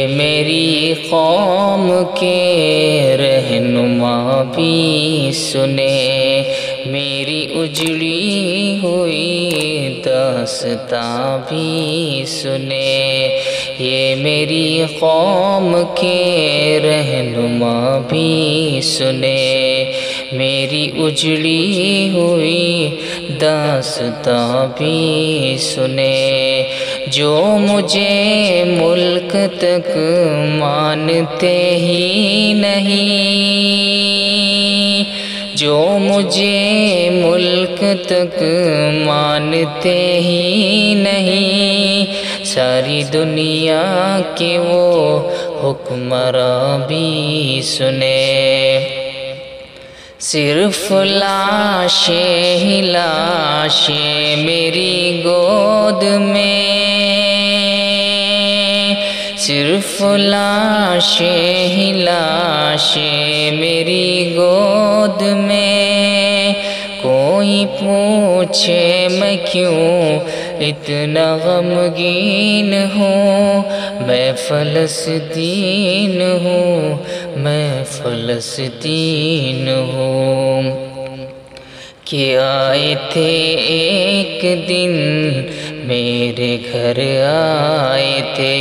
میری قوم کے رہنما بھی سنے، میری اجڑی ہوئی داستاں بھی سنے، یہ میری قوم کے رہنما بھی سنے، میری اجڑی ہوئی داستاں بھی سنے۔ جو مجھے ملک تک مانتے ہی نہیں، جو مجھے ملک تک مانتے ہی نہیں، ساری دنیا کے وہ حکمراں بھی سنے۔ صرف لاشیں ہی لاشیں میری گود میں، صرف لاشیں ہی لاشیں میری گود میں، کوئی پوچھے میں کیوں اتنا غمگین ہوں، میں فلسطین ہوں، میں فلسطین ہوں۔ کہ آئے تھے ایک دن میرے گھر، آئے تھے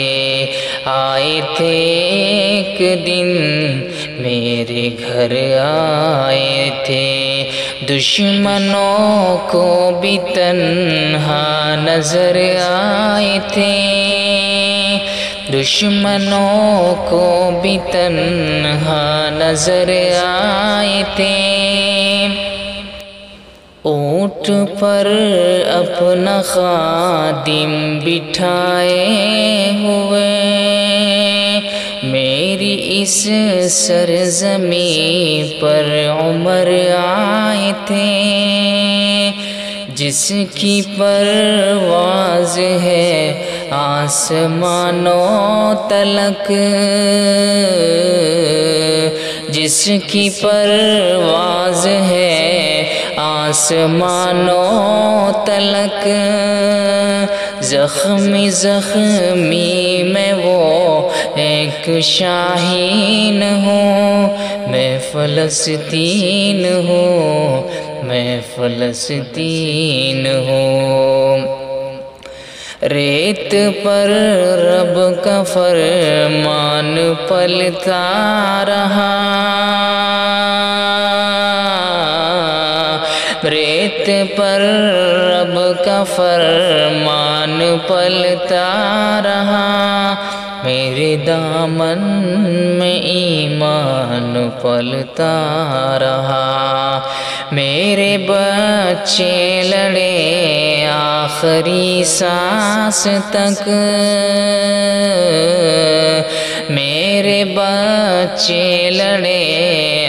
ایک دن میرے گھر، آئے تھے دشمنوں کو بھی تنہا نظر آئے تھے، دشمنوں کو بھی تنہا نظر آئے تھے۔ اونٹ پر اپنا خادم بٹھائے ہوئے، میری اس سرزمین پر عمر آئے تھے، جس کی پرواز ہے آسمانوں تلک، جس کی پرواز ہے آسمانوں تلک، زخمی زخمی میں وہ ایک شاہین ہوں، میں فلسطین ہوں، میں فلسطین ہوں۔ ریت پر رب کا فرمان پلتا رہا، ریت پر رب کا فرمان پلتا رہا، میرے دامن میں ایمان پلتا رہا، میرے بچے لڑے آخری سانس تک، میرے بچے لڑے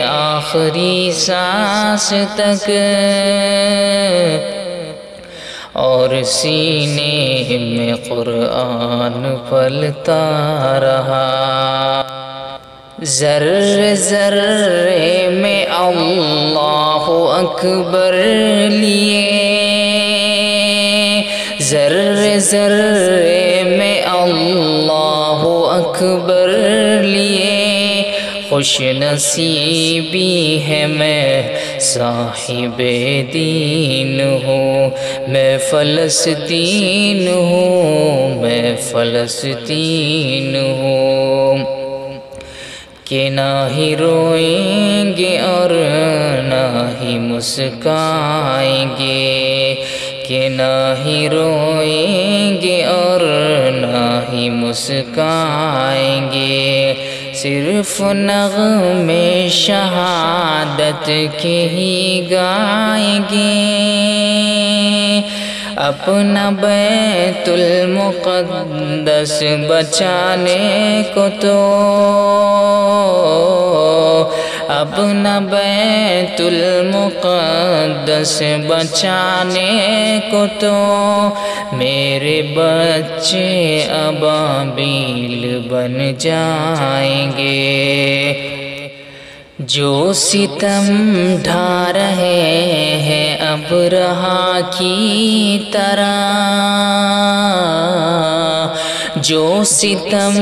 آخری سانس تک، اور سینے میں قرآن پلتا رہا۔ ذرے ذرے میں اللہ اکبر لیے، ذرے ذرے میں اللہ اکبر لیے، خوش نصیبی ہے میں صاحب دین ہوں، میں فلسطین ہوں، میں فلسطین ہوں۔ کہ نہ ہی روئیں گے اور نہ ہی مسکرائیں گے، کہ نہ ہی روئیں گے اور نہ ہی مسکرائیں گے، صرف نغمے شہادت کے ہی گائیں گے، اپنا بیت المقدس بچانے کو تو، اپنا بیت المقدس بچانے کو تو، میرے بچے ابابیل بن جائیں گے، جو ستم ڈھا رہے ہیں ابرہا کی طرح، جو ستم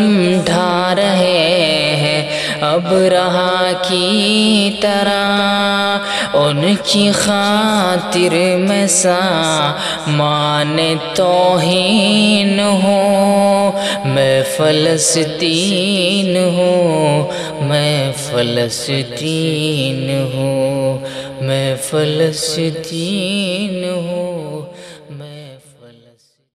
ڈھا رہے ہیں اب رہا کی طرح، ان کی خاطر میں سامان توہین ہوں، میں فلسطین ہوں، میں فلسطین ہوں، میں فلسطین ہوں۔